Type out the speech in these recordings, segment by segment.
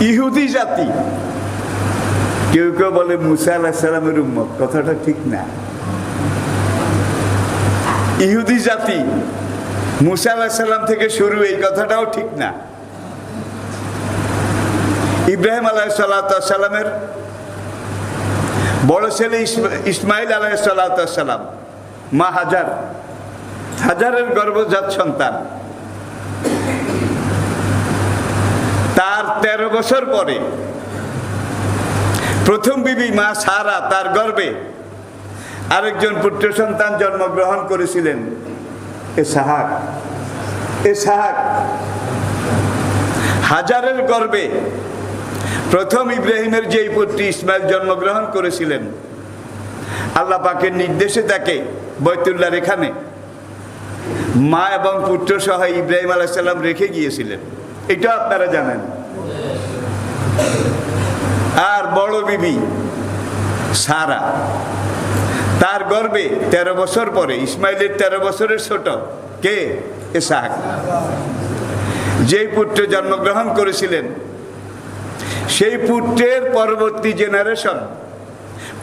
ইহুদি জাতি। কেউ কেউ বলে মুসা আলাইহিস সালামের উম্মত, কথাটা ঠিক না। ইহুদি জাতি মুসা আলাইহিস সালাম থেকে শুরু, এই কথাটাও ঠিক না। ইব্রাহিম আলাইহিস সালামের বড় ছেলে ইসমাইল আলাইহিস সালাম, মা হাজারের গর্ভজাত সন্তান। তার 13 বছর পরে প্রথম বিবি মা সারা তার গর্ভে আরেকজন পুত্র সন্তান জন্মগ্রহণ করেছিলেন, ইসহাক। হাজারের গর্ভে প্রথম ইব্রাহিমের যেই পুত্রী ইসমাইল জন্মগ্রহণ করেছিলেন, আল্লাহ পাকের নির্দেশে তাকে বাইতুল্লাহর এখানে মা এবং পুত্র সহ ইব্রাহিম আলাইহিস সালাম রেখে গিয়েছিলেন, এটা আপনারা জানেন। আর বড় বিবি সারা, তার গর্ভে 13 বছর পরে, ইসমাইলের 13 বছরের ছোট কে, ইসহাক, যেই পুত্র জন্মগ্রহণ করেছিলেন, সেই পুত্রের পরবর্তী জেনারেশন,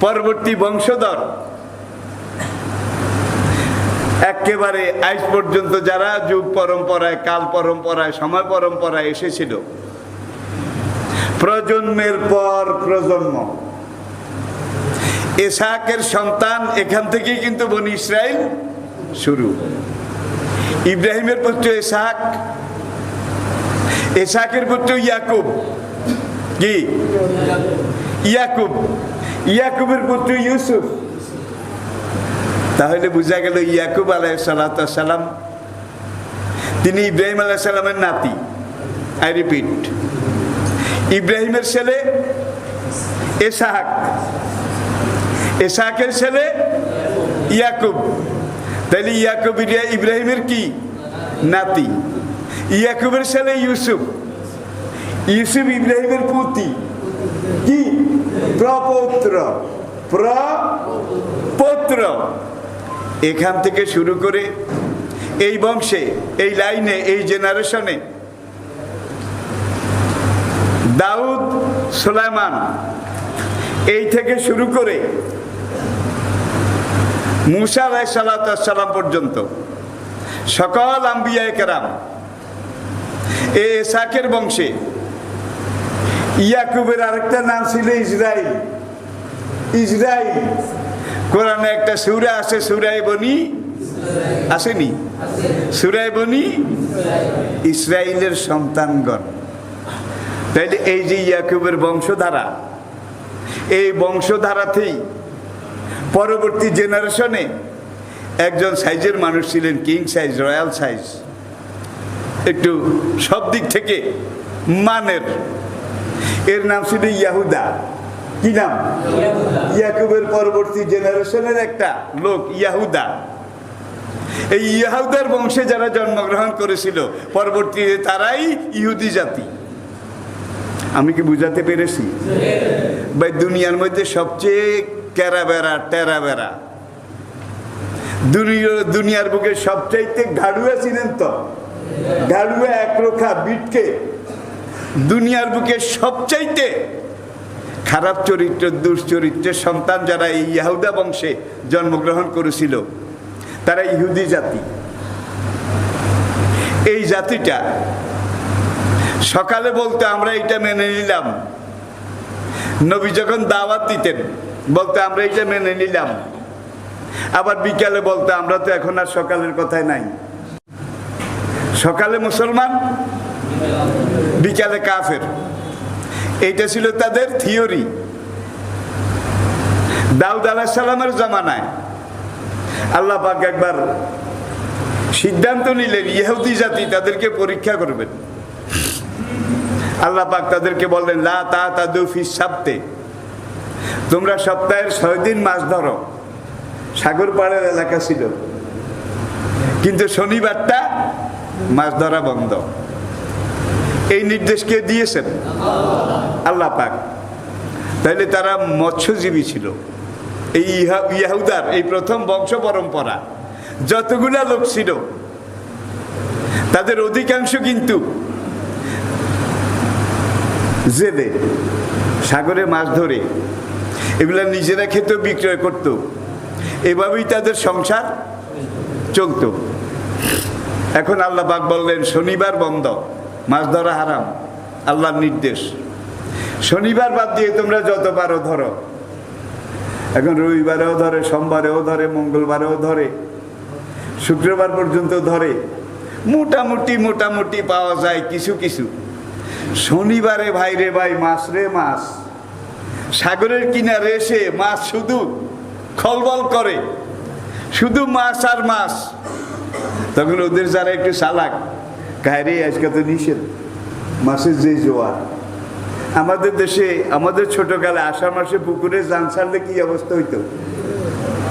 পরবর্তী বংশধর, একেবারে আজ পর্যন্ত যারা যুগ পরম্পরায়, কাল পরম্পরায়, সময় পরম্পরায় এসেছিল, প্রজন্মের পর প্রজন্ম, ইসহাকের সন্তান, এখান থেকেই কিন্তু বনি ইসরাইল শুরু। ইব্রাহিমের পুত্র ইসহাক, ইসহাকের পুত্র ইয়াকুব, কি ইয়াকুবের পুত্র ইউসুফ। তাহলে বোঝা গেল ইয়াকুব আলাইহিস সালাম তিনি ইব্রাহিম আলাইহিস সালামের নাতি। আই রিপিট, ইব্রাহিমের ছেলে ইসহাকের ছেলে ইয়াকুব। তাহলে ইয়াকুব ইব্রাহিমের কি নাতি, ইয়াকুবের ছেলে ইউসুফ ইব্রাহিমের পুত্র, কি প্রপৌত্র। এখান থেকে শুরু করে এই বংশে, এই লাইনে, এই জেনারেশনে দাউদ, সুলাইমান, এই থেকে শুরু করে মুসা আলাইহিস সালাম পর্যন্ত সকল আম্বিয়ায়ে কেরাম এই ইসহাকের বংশে। ইয়াকুবের আরেকটা নাম ছিল ইসরাইল। কোরআনে একটা সূরা আছে, সূরা বনি, আসেনি? সূরা বনি ইসরাইলের সন্তানগণ। তাইলে এই যে ইয়াকুবের বংশধারা, এই বংশধারাতেই পরবর্তী জেনারেশনে একজন সাইজের মানুষ ছিলেন, কিং সাইজ, রয়্যাল সাইজ, একটু সব দিক থেকে মানের। এর নাম ছিল ইয়াহুদা। কি নাম? ইয়াকুবের পরবর্তী জেনারেশনের একটা লোক ইয়াহুদা। এই ইয়াহুদার বংশে যারা জন্মগ্রহণ করেছিল পরবর্তীতে তারাই ইহুদি জাতি। আমি কি বুঝাতে পেরেছি ভাই? দুনিয়ার মধ্যে সবচেয়ে টেরাবেরা দুনিয়ার বুকে সবচাইতে গাড়ুয়া ছিলেন তো, গাড়ুয়া একরোখা বিটকে, দুনিয়ার বুকে সবচাইতে খারাপ চরিত্র, দুশ্চরিত্রের সন্তান যারা এই ইয়াহুদা বংশে জন্মগ্রহণ করেছিল তারা ইহুদি জাতি। এই জাতিটা সকালে বলতে আমরা এটা মেনে নিলাম, নবী যখন দাওয়াত দিতেন বলতে আমরা এটা মেনে নিলাম, আবার বিকালে বলতে আমরা তো এখন আর সকালের কথায় নাই। সকালে মুসলমান, বিকালে কাফের, এইটা ছিল তাদের থিওরি। দাউদ আলাইহিস সালামের জামানায় আল্লাহ পাক একবার সিদ্ধান্ত নিলেন ইহুদি জাতি তাদেরকে পরীক্ষা করবেন। আল্লাহ পাক তাদেরকে বললেন, লা তা'তাদু ফিস সাবতে, তোমরা সপ্তাহের 6 দিন মাছ ধরো। সাগর পাড়ের এলাকা ছিল, কিন্তু শনিবারটা মাছ ধরা বন্ধ। এই নির্দেশ কে দিয়েছেন? আল্লাহ পাক। তাইলে তারা মৎস্যজীবী ছিল। এই ইয়াহুদার এই প্রথম বংশ পরম্পরা যতগুলা লোক ছিল তাদের অধিকাংশ কিন্তু জেলে সাগরে মাছ ধরে এগুলা নিজেরা খেতে বিক্রয় করত, এভাবেই তাদের সংসার চলত। এখন আল্লাহ পাক বললেন শনিবার বন্ধ, মাছ ধরা হারাম, আল্লাহর নির্দেশ। শনিবার বাদ দিয়ে তোমরা যত পারো ধরো। এখন রবিবারেও ধরে, সোমবারেও ধরে, মঙ্গলবারেও ধরে, শুক্রবার পর্যন্ত ধরে, মোটামুটি পাওয়া যায় কিছু কিছু। শনিবারে ভাই রে ভাই, মাছ রে মাছ, সাগরের কিনারে এসে মাছ শুধু খলবল করে, শুধু মাছ আর মাছ। তখন ওদের যারা একটু চালাক, কায়রে আজকে তো নিষেধ, মাছের যে জোয়ার। আমাদের দেশে আমাদের ছোটকালে আষাঢ় মাসে পুকুরে জান ছাড়লে কি অবস্থা হইতো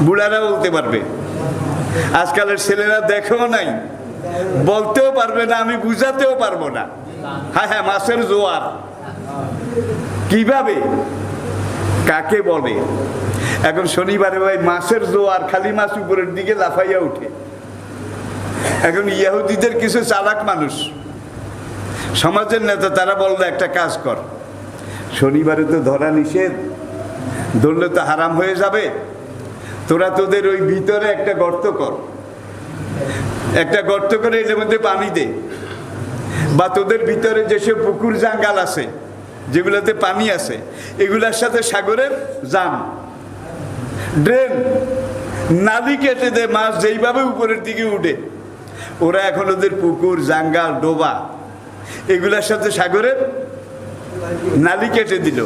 বুড়ারা বলতে পারবে। আজকালের ছেলেরা দেখেও নাই, বলতেও পারবে না, আমি বুঝাতেও পারবো না। হ্যাঁ হ্যাঁ, মাছের জোয়ার কিভাবে, কাকে বলে? এখন শনিবারে ভাই মাছের জোয়ার, খালি মাছ উপরের দিকে লাফাইয়া উঠে। এখন ইহুদিদের কিছু চালাক মানুষ, সমাজের নেতা, তারা বললো একটা কাজ কর, শনিবারে তো ধরা নিষেধ, ধরলে তো হারাম হয়ে যাবে, তোরা তোদের ওই ভিতরে একটা গর্ত কর, একটা গর্ত করে এর মধ্যে পানি দে, বা তোদের ভিতরে যেসব পুকুর জাঙ্গাল আছে যেগুলোতে পানি আছে এগুলার সাথে সাগরের জাম, ড্রেন, নালি কেটে দে, মাছ যেইভাবে উপরের দিকে উঠে। ওরা এখন ওদের পুকুর জাঙ্গাল ডোবা এগুলার সাথে সাগরের নালি কেটে দিল।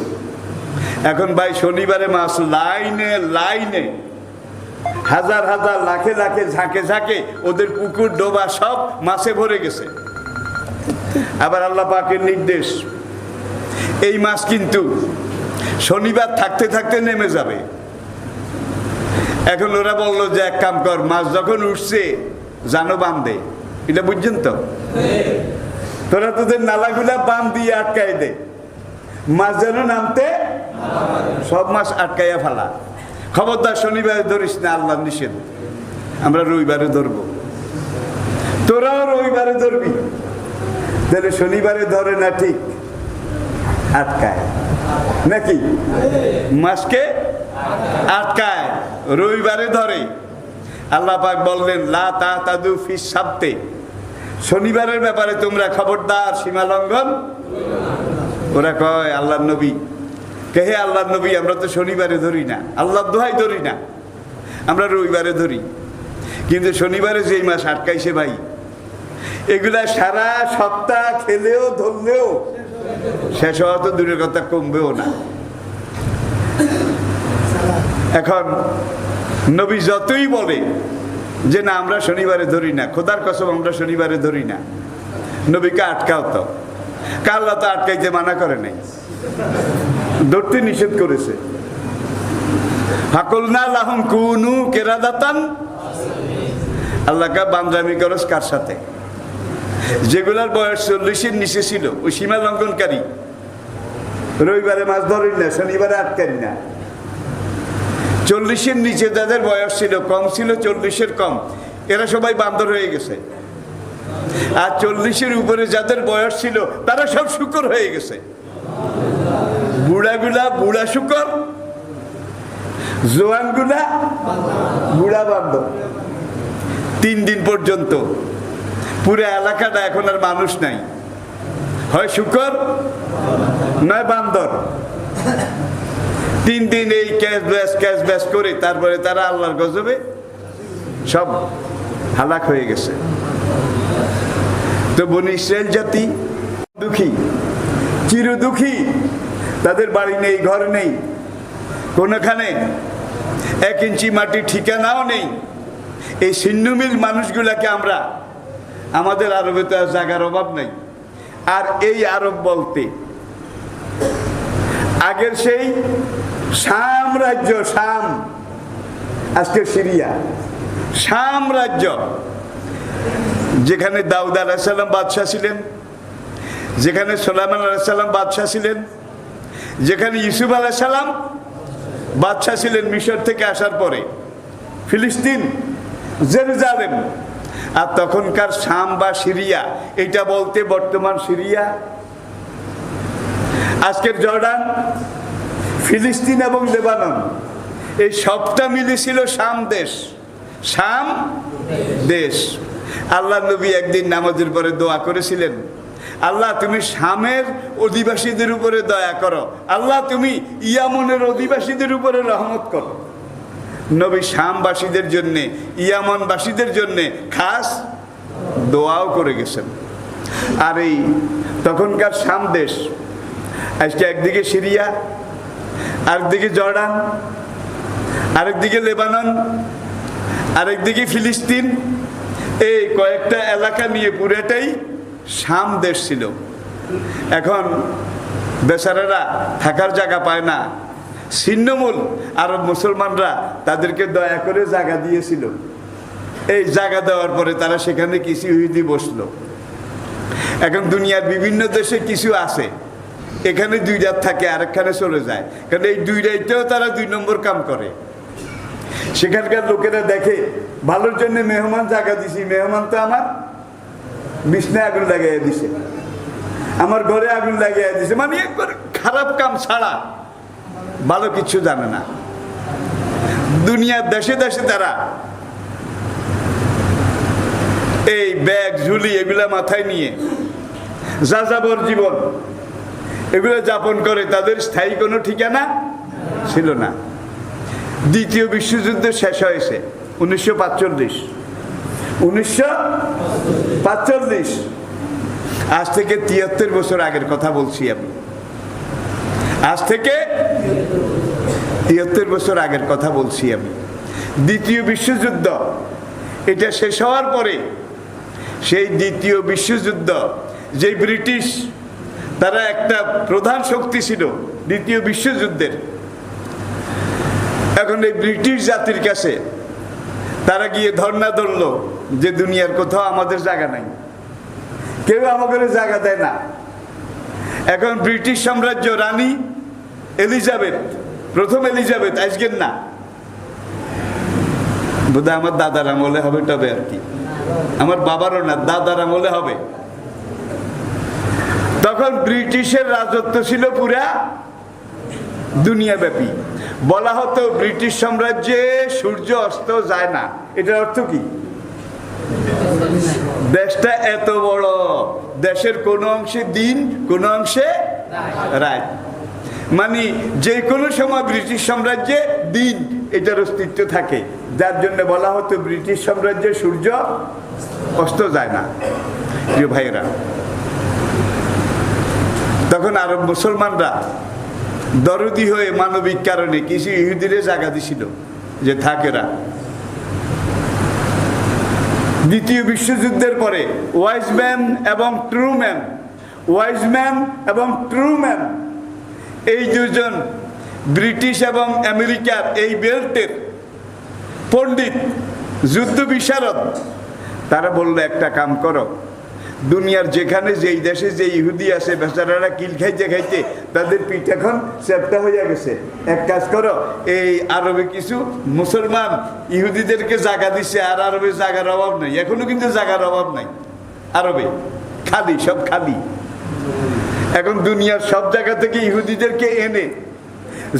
এখন ভাই শনিবারে মাছ লাইনে লাইনে, হাজার হাজার, লাখে লাখে, ঝাঁকে ঝাঁকে ওদের পুকুর ডোবা সব মাছে ভরে গেছে। আবার আল্লাহ পাকের নির্দেশ, এই মাছ কিন্তু শনিবার থাকতে থাকতে নেমে যাবে। এখন ওরা বললো যে এক কাম কর, মাছ যখন উঠছে জানো বাঁধে, এটা বুঝছেন তো, তোরা তোদের নালাগুলা বাঁধ দিয়ে আটকাই দে, মাছ যেন নামতে, সব মাছ আটকাইয়া ফেলা। খবরদার শনিবারে ধরিস না, আল্লাহ নিষেধ, আমরা রবিবারে ধরবো, তোরাও রবিবারে ধরবি। তাহলে শনিবারে ধরে না ঠিক, আটকায় নাকি, মাছকে আটকায়, রবিবারে ধরে। আল্লাহ পাক বললেন লা তা'তাদু ফিস সাবতে, শনিবারের ব্যাপারে তোমরা খবরদার সীমা লঙ্ঘন। ওরা কয় আল্লাহর নবী, কে আল্লাহর নবী, আমরা তো শনিবারে ধরি না, আল্লাহর দোহাই ধরি না, আমরা রবিবারে ধরি। কিন্তু শনিবারে যেই মাছ আটকাইছে ভাই, এগুলা সারা সপ্তাহ খেলেও ধরলেও শেষ হওয়া তো দূরের কথা, কমবেও না। এখন নবী যতই বলে যে না আমরা শনিবারে ধরি না, খোদার কসম আমরা শনিবারে ধরি না, নবীকে আটকাও তো, আল্লাহ তো আটকাইতে মানা করে নাই, ধরতে নিষেধ করেছে। ফাকুলনা লাহুম কুনু কিরাদাতান, আল্লাহকে বান্দামি করস কার সাথে? যেগুলার বয়স 40-এর নিচে ছিল, ওই সীমা লঙ্ঘনকারী, রবিবারে মাছ ধরি না, শনিবারে আটকারি না। 40-এর নিচে যাদের বয়স ছিল, কম ছিল 40-এর কম, এরা সবাই বান্দর হয়ে গেছে। আর 40-এর উপরে যাদের বয়স ছিল তারা সব শুকর হয়ে গেছে। বুড়াগুলা বুড়া শুকর, জোয়ানগুলা বুড়া বান্দর। 3 দিন পর্যন্ত পুরো এলাকাটা এখন আর মানুষ নাই, হয় শুকর নয় বান্দর। 3 দিন এই ক্যাশ ব্যাস করে তারপরে তারা আল্লাহর গজবে সব হালাক হয়ে গেছে। তো বনি ইসরাইল জাতি দুঃখী, চির দুঃখী, তাদের বাড়ি নেই, ঘর নেই, কোনখানে 1 ইঞ্চি মাটি ঠিকানাও নেই। এই ছিন্নমিল মানুষগুলাকে আমরা, আমাদের আরবে তো জায়গার অভাব নাই। আর এই আরব বলতে আগের সেই শাম রাজ্য, শাম আজকে সিরিয়া, শাম রাজ্য, যেখানে দাউদ আলাইহিস সালাম বাদশাহ ছিলেন, যেখানে সুলাইমান আলাইহিস সালাম বাদশাহ ছিলেন, যেখানে ইউসুফ আলাইহিস সালাম বাদশাহ ছিলেন মিশর থেকে আসার পরে, ফিলিস্তিন, জেরুজালেম। আর তখনকার শাম বা সিরিয়া, এটা বলতে বর্তমান সিরিয়া আজকের জর্ডান, ফিলিস্তিন এবং লেবানন, এই সবটা মিলেছিল শাম দেশ। শাম দেশ। আল্লাহ নবী একদিন নামাজের পরে দোয়া করেছিলেন, আল্লাহ তুমি শামের অধিবাসীদের উপরে দয়া করো, আল্লাহ তুমি ইয়ামনের অধিবাসীদের উপরে রহমত করো। নবী শামবাসীদের জন্যে, ইয়ামনবাসীদের জন্যে খাস দোয়াও করে গেছেন। আর এই তখনকার শাম দেশ, আজকে একদিকে সিরিয়া, আরেকদিকে জর্ডান, আরেকদিকে লেবানন, আরেকদিকে ফিলিস্তিন, এই কয়েকটা এলাকা নিয়ে পুরোটাই শাম দেশ ছিল। এখন বেচারারা থাকার জায়গা পায় না, ছিন্নমূল আরব মুসলমানরা তাদেরকে দয়া করে জায়গা দিয়েছিল। এই জায়গা দেওয়ার পরে তারা সেখানে কিছু ইহুদি বসলো। এখন দুনিয়ার বিভিন্ন দেশে কিছু আছে, এখানে দুই রাত থাকে, আরেকখানে চলে যায়, কারণ এই দুই রাইতেও তারা 2 নম্বর কাম করে। সেখানকার লোকেরা দেখে ভালোর জন্য মেহমান জায়গা দিছি, মেহমান তো আমার বিছনায় আগুন লাগাইয়া দিছে, আমার ঘরে আগুন লাগাইয়া দিছে, মানে একবার খারাপ কাম ছাড়া ভালো কিছু জানে না। দুনিয়ার দেশে দেশে তারা এই ব্যাগ ঝুলি এগুলা মাথায় নিয়ে যাযাবর জীবন এগুলো যাপন করে, তাদের স্থায়ী কোনো ঠিকানা ছিল না। দ্বিতীয় বিশ্বযুদ্ধ শেষ হয়েছে 1945। 1945, আজ থেকে 73 বছর আগের কথা বলছি আমি। আজ থেকে 73 বছর আগের কথা বলছি আমি। দ্বিতীয় বিশ্বযুদ্ধ এটা শেষ হওয়ার পরে, সেই দ্বিতীয় বিশ্বযুদ্ধ, যে ব্রিটিশ তারা একটা প্রধান শক্তি ছিল দ্বিতীয় বিশ্বযুদ্ধের, এখন এই ব্রিটিশ জাতির কাছে তারা গিয়ে ধর্ণা ধরলো যে দুনিয়ার কোথাও আমাদের জায়গা নাই, কেউ আমাদের জায়গা দেয় না। এখন ব্রিটিশ সাম্রাজ্য, রানী এলিজাবেথ, প্রথম এলিজাবেথ, আজকের না, বোধহয় আমার দাদার আমলে হবে, তবে আর কি আমার বাবারও না, দাদার আমলে হবে। তখন ব্রিটিশের রাজত্ব ছিল পুরা দুনিয়াব্যাপী। বলা হতো ব্রিটিশ সাম্রাজ্যে সূর্য অস্ত যায় না। এটার অর্থ কি? দেশটা এত বড়, দেশের কোন অংশে দিন, কোন অংশে রাত, মানে যে কোনো সময় ব্রিটিশ সাম্রাজ্যে দিন এটার অস্তিত্ব থাকে, যার জন্য বলা হতো ব্রিটিশ সাম্রাজ্যে সূর্য অস্ত যায় না। প্রিয় ভাইয়েরা, তখন আরব মুসলমানরা দরদি হয়ে মানবিক কারণে কিছু ইহুদিরে জায়গা দিছিল যে থাকেরা। দ্বিতীয় বিশ্বযুদ্ধের পরে ওয়াইজম্যান এবং ট্রুম্যান, ওয়াইজম্যান এবং ট্রুম্যান, এই দুজন ব্রিটিশ এবং আমেরিকার এই বেল্টের পণ্ডিত, যুদ্ধ বিশারদ, তারা বললো একটা কাম করো, দুনিয়ার যেখানে যেই দেশে যে ইহুদি আছে বেচারারা কিল খাইতে খাইতে তাদের পিঠ এখন চ্যাপ্টা হয়ে গেছে, এক কাজ করো, এই আরবে কিছু মুসলমান ইহুদিদেরকে জায়গা দিছে, আর আরবে জায়গার অভাব নাই, এখনো কিন্তু জায়গার অভাব নাই আরবে, খালি, সব খালি। এখন দুনিয়ার সব জায়গা থেকে ইহুদিদেরকে এনে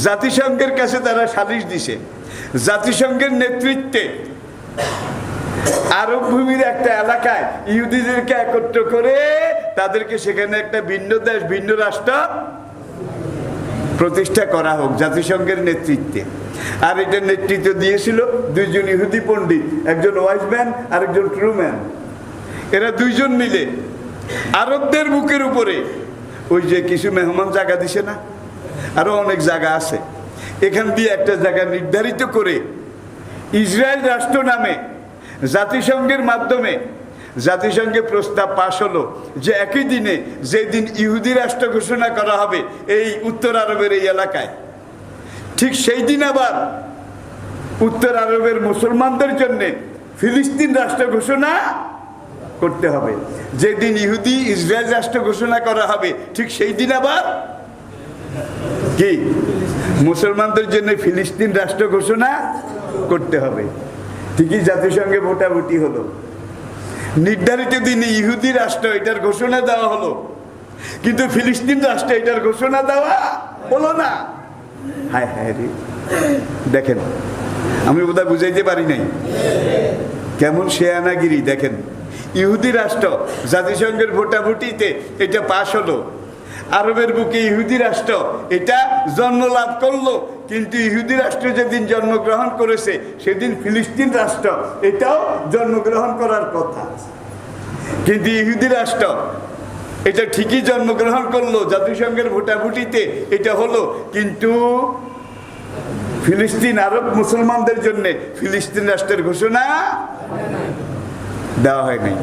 জাতিসংঘের কাছে তারা সালিশ দিছে। জাতিসংঘের নেতৃত্বে আরব ভূমির একটা এলাকায় ইহুদিদেরকে একত্র করে তাদেরকে সেখানে একটা ভিন্ন দেশ, ভিন্ন রাষ্ট্র প্রতিষ্ঠা করা হোক জাতিসংঘের নেতৃত্বে। আর এটা নেতৃত্ব দিয়েছিল দুইজন ইহুদি পণ্ডিত, একজন ওয়াইজম্যান আর একজন ট্রুম্যান। এরা দুইজন মিলে আরবদের বুকের উপরে ওই যে কিছু মেহমান জায়গা দিছে না, আরো অনেক জায়গা আছে, এখান দিয়ে একটা জায়গা নির্ধারিত করে ইসরায়েল রাষ্ট্র নামে জাতিসংঘের মাধ্যমে জাতিসংঘে প্রস্তাব পাশ হলো যে একই দিনে যেদিন ইহুদি রাষ্ট্র ঘোষণা করা হবে এই উত্তর আরবের এই এলাকায়, ঠিক সেই দিন আবার উত্তর আরবের মুসলমানদের জন্য ফিলিস্তিন রাষ্ট্র ঘোষণা করতে হবে। যেদিন ইহুদি ইসরায়েল রাষ্ট্র ঘোষণা করা হবে ঠিক সেই দিন আবার কি মুসলমানদের জন্য ফিলিস্তিন রাষ্ট্র ঘোষণা করতে হবে। ঠিকই জাতিসংঘে ভোটাভুটি হলো, নির্ধারিত দিনে ইহুদি রাষ্ট্র এটার ঘোষণা দেওয়া হলো। কিন্তু ফিলিস্তিন রাষ্ট্রে এটার ঘোষণা দেওয়া হলো না। হায় হায় রে, দেখেন আমি বোধহয় বুঝাইতে পারি নাই কেমন শেয়ানাগিরি। দেখেন ইহুদি রাষ্ট্র জাতিসংঘের ভোটাভুটিতে এটা পাশ হলো, আরবের বুকে ইহুদি রাষ্ট্র এটা জন্ম লাভ করলো, কিন্তু ইহুদি রাষ্ট্র যেদিন জন্মগ্রহণ করেছে সেদিন ফিলিস্তিন রাষ্ট্র এটাও জন্মগ্রহণ করার কথা। কিন্তু ইহুদি রাষ্ট্র এটা ঠিকই জন্মগ্রহণ করলো, জাতিসংঘের ভোটাভুটিতে এটা হলো, কিন্তু ফিলিস্তিন আরব মুসলমানদের জন্য ফিলিস্তিন রাষ্ট্রের ঘোষণা দেওয়া হয় নাই।